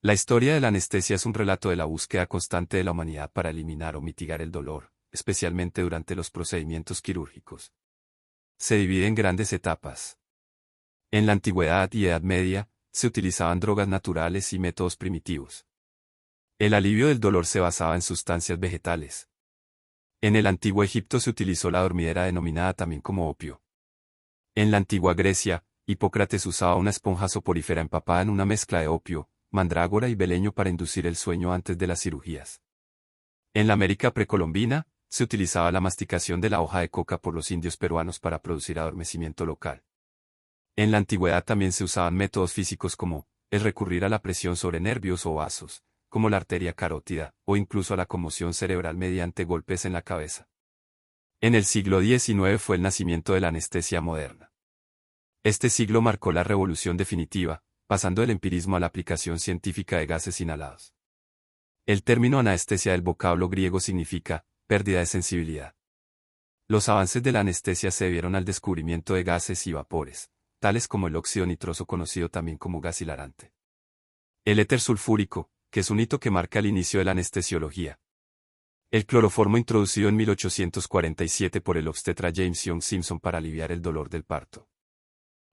La historia de la anestesia es un relato de la búsqueda constante de la humanidad para eliminar o mitigar el dolor, especialmente durante los procedimientos quirúrgicos. Se divide en grandes etapas. En la antigüedad y Edad Media, se utilizaban drogas naturales y métodos primitivos. El alivio del dolor se basaba en sustancias vegetales. En el antiguo Egipto se utilizó la dormidera denominada también como opio. En la antigua Grecia, Hipócrates usaba una esponja soporífera empapada en una mezcla de opio, mandrágora y beleño para inducir el sueño antes de las cirugías. En la América precolombina, se utilizaba la masticación de la hoja de coca por los indios peruanos para producir adormecimiento local. En la antigüedad también se usaban métodos físicos como el recurrir a la presión sobre nervios o vasos, como la arteria carótida, o incluso a la conmoción cerebral mediante golpes en la cabeza. En el siglo XIX fue el nacimiento de la anestesia moderna. Este siglo marcó la revolución definitiva, pasando del empirismo a la aplicación científica de gases inhalados. El término anestesia del vocablo griego significa pérdida de sensibilidad. Los avances de la anestesia se debieron al descubrimiento de gases y vapores, tales como el óxido nitroso conocido también como gas hilarante. El éter sulfúrico, que es un hito que marca el inicio de la anestesiología. El cloroformo introducido en 1847 por el obstetra James Young Simpson para aliviar el dolor del parto.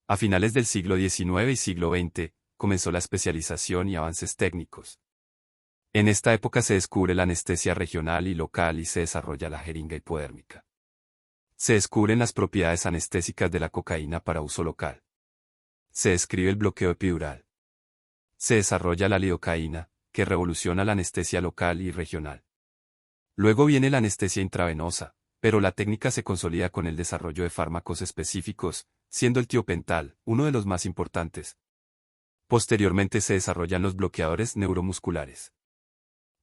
A finales del siglo XIX y siglo XX, comenzó la especialización y avances técnicos. En esta época se descubre la anestesia regional y local y se desarrolla la jeringa hipodérmica. Se descubren las propiedades anestésicas de la cocaína para uso local. Se describe el bloqueo epidural. Se desarrolla la lidocaína, que revoluciona la anestesia local y regional. Luego viene la anestesia intravenosa, pero la técnica se consolida con el desarrollo de fármacos específicos, siendo el tiopental uno de los más importantes. Posteriormente se desarrollan los bloqueadores neuromusculares.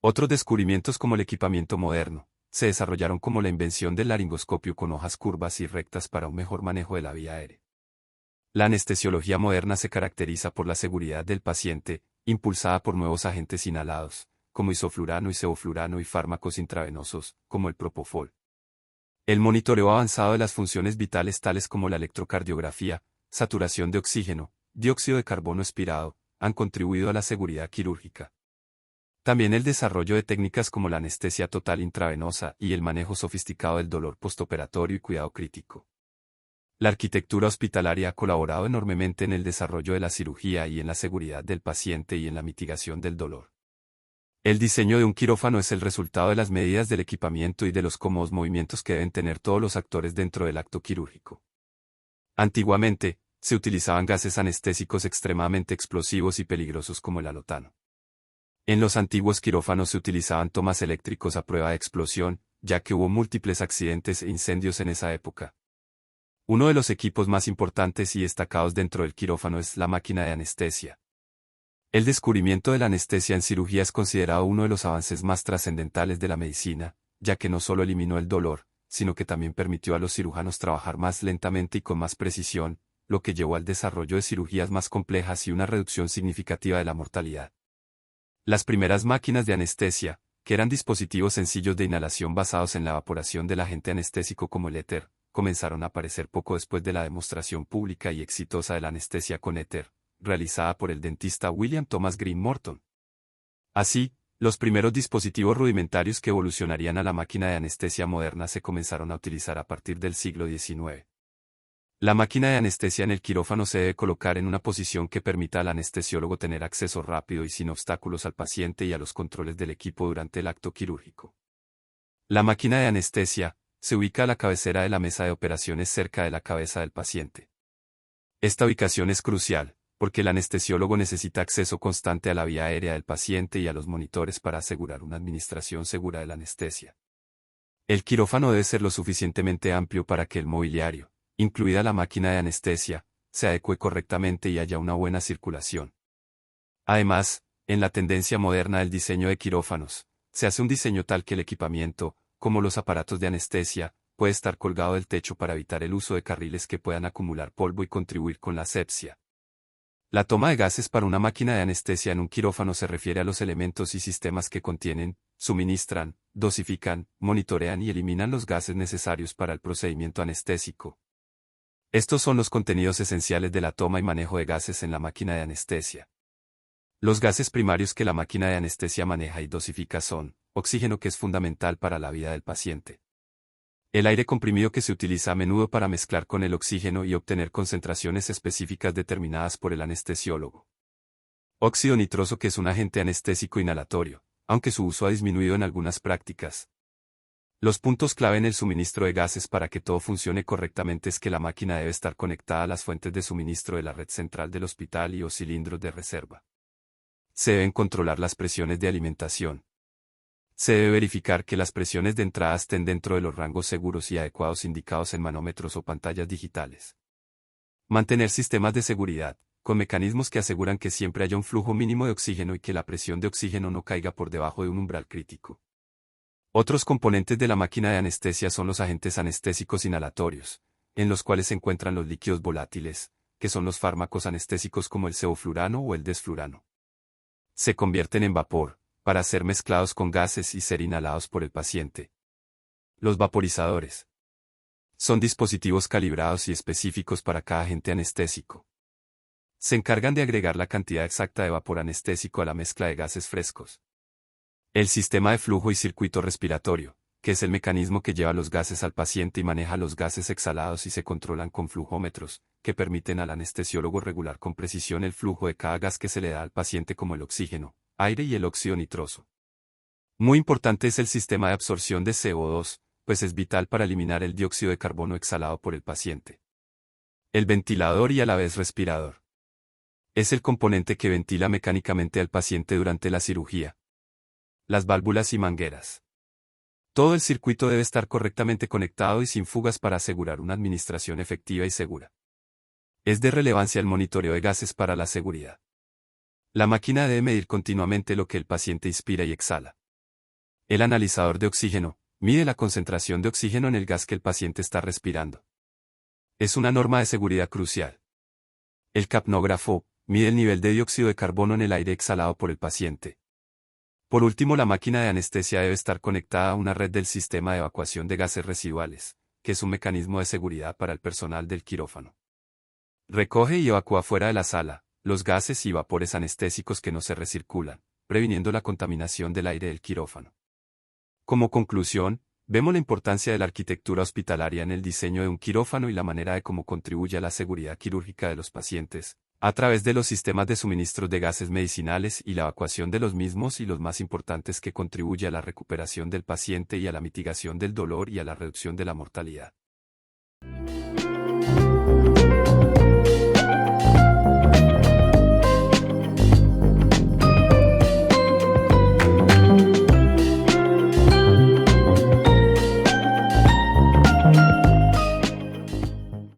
Otros descubrimientos como el equipamiento moderno, se desarrollaron como la invención del laringoscopio con hojas curvas y rectas para un mejor manejo de la vía aérea. La anestesiología moderna se caracteriza por la seguridad del paciente, impulsada por nuevos agentes inhalados, como isoflurano y sevoflurano y fármacos intravenosos, como el propofol. El monitoreo avanzado de las funciones vitales tales como la electrocardiografía, saturación de oxígeno, dióxido de carbono expirado, han contribuido a la seguridad quirúrgica. También el desarrollo de técnicas como la anestesia total intravenosa y el manejo sofisticado del dolor postoperatorio y cuidado crítico. La arquitectura hospitalaria ha colaborado enormemente en el desarrollo de la cirugía y en la seguridad del paciente y en la mitigación del dolor. El diseño de un quirófano es el resultado de las medidas del equipamiento y de los cómodos movimientos que deben tener todos los actores dentro del acto quirúrgico. Antiguamente, se utilizaban gases anestésicos extremadamente explosivos y peligrosos como el halotano. En los antiguos quirófanos se utilizaban tomas eléctricos a prueba de explosión, ya que hubo múltiples accidentes e incendios en esa época. Uno de los equipos más importantes y destacados dentro del quirófano es la máquina de anestesia. El descubrimiento de la anestesia en cirugía es considerado uno de los avances más trascendentales de la medicina, ya que no solo eliminó el dolor, sino que también permitió a los cirujanos trabajar más lentamente y con más precisión, lo que llevó al desarrollo de cirugías más complejas y una reducción significativa de la mortalidad. Las primeras máquinas de anestesia, que eran dispositivos sencillos de inhalación basados en la evaporación del agente anestésico como el éter, comenzaron a aparecer poco después de la demostración pública y exitosa de la anestesia con éter, realizada por el dentista William Thomas Green Morton. Así, los primeros dispositivos rudimentarios que evolucionarían a la máquina de anestesia moderna se comenzaron a utilizar a partir del siglo XIX. La máquina de anestesia en el quirófano se debe colocar en una posición que permita al anestesiólogo tener acceso rápido y sin obstáculos al paciente y a los controles del equipo durante el acto quirúrgico. La máquina de anestesia se ubica a la cabecera de la mesa de operaciones cerca de la cabeza del paciente. Esta ubicación es crucial, porque el anestesiólogo necesita acceso constante a la vía aérea del paciente y a los monitores para asegurar una administración segura de la anestesia. El quirófano debe ser lo suficientemente amplio para que el mobiliario, incluida la máquina de anestesia, se adecue correctamente y haya una buena circulación. Además, en la tendencia moderna del diseño de quirófanos, se hace un diseño tal que el equipamiento, como los aparatos de anestesia, puede estar colgado del techo para evitar el uso de carriles que puedan acumular polvo y contribuir con la asepsia. La toma de gases para una máquina de anestesia en un quirófano se refiere a los elementos y sistemas que contienen, suministran, dosifican, monitorean y eliminan los gases necesarios para el procedimiento anestésico. Estos son los contenidos esenciales de la toma y manejo de gases en la máquina de anestesia. Los gases primarios que la máquina de anestesia maneja y dosifica son oxígeno, que es fundamental para la vida del paciente; el aire comprimido, que se utiliza a menudo para mezclar con el oxígeno y obtener concentraciones específicas determinadas por el anestesiólogo; óxido nitroso, que es un agente anestésico inhalatorio, aunque su uso ha disminuido en algunas prácticas. Los puntos clave en el suministro de gases para que todo funcione correctamente es que la máquina debe estar conectada a las fuentes de suministro de la red central del hospital y o cilindros de reserva. Se deben controlar las presiones de alimentación. Se debe verificar que las presiones de entrada estén dentro de los rangos seguros y adecuados indicados en manómetros o pantallas digitales. Mantener sistemas de seguridad, con mecanismos que aseguran que siempre haya un flujo mínimo de oxígeno y que la presión de oxígeno no caiga por debajo de un umbral crítico. Otros componentes de la máquina de anestesia son los agentes anestésicos inhalatorios, en los cuales se encuentran los líquidos volátiles, que son los fármacos anestésicos como el sevoflurano o el desflurano. Se convierten en vapor, para ser mezclados con gases y ser inhalados por el paciente. Los vaporizadores son dispositivos calibrados y específicos para cada agente anestésico. Se encargan de agregar la cantidad exacta de vapor anestésico a la mezcla de gases frescos. El sistema de flujo y circuito respiratorio, que es el mecanismo que lleva los gases al paciente y maneja los gases exhalados y se controlan con flujómetros, que permiten al anestesiólogo regular con precisión el flujo de cada gas que se le da al paciente, como el oxígeno, aire y el óxido nitroso. Muy importante es el sistema de absorción de CO2, pues es vital para eliminar el dióxido de carbono exhalado por el paciente. El ventilador y a la vez respirador. Es el componente que ventila mecánicamente al paciente durante la cirugía. Las válvulas y mangueras. Todo el circuito debe estar correctamente conectado y sin fugas para asegurar una administración efectiva y segura. Es de relevancia el monitoreo de gases para la seguridad. La máquina debe medir continuamente lo que el paciente inspira y exhala. El analizador de oxígeno mide la concentración de oxígeno en el gas que el paciente está respirando. Es una norma de seguridad crucial. El capnógrafo mide el nivel de dióxido de carbono en el aire exhalado por el paciente. Por último, la máquina de anestesia debe estar conectada a una red del sistema de evacuación de gases residuales, que es un mecanismo de seguridad para el personal del quirófano. Recoge y evacúa fuera de la sala los gases y vapores anestésicos que no se recirculan, previniendo la contaminación del aire del quirófano. Como conclusión, vemos la importancia de la arquitectura hospitalaria en el diseño de un quirófano y la manera de cómo contribuye a la seguridad quirúrgica de los pacientes, a través de los sistemas de suministros de gases medicinales y la evacuación de los mismos, y los más importantes, que contribuye a la recuperación del paciente y a la mitigación del dolor y a la reducción de la mortalidad.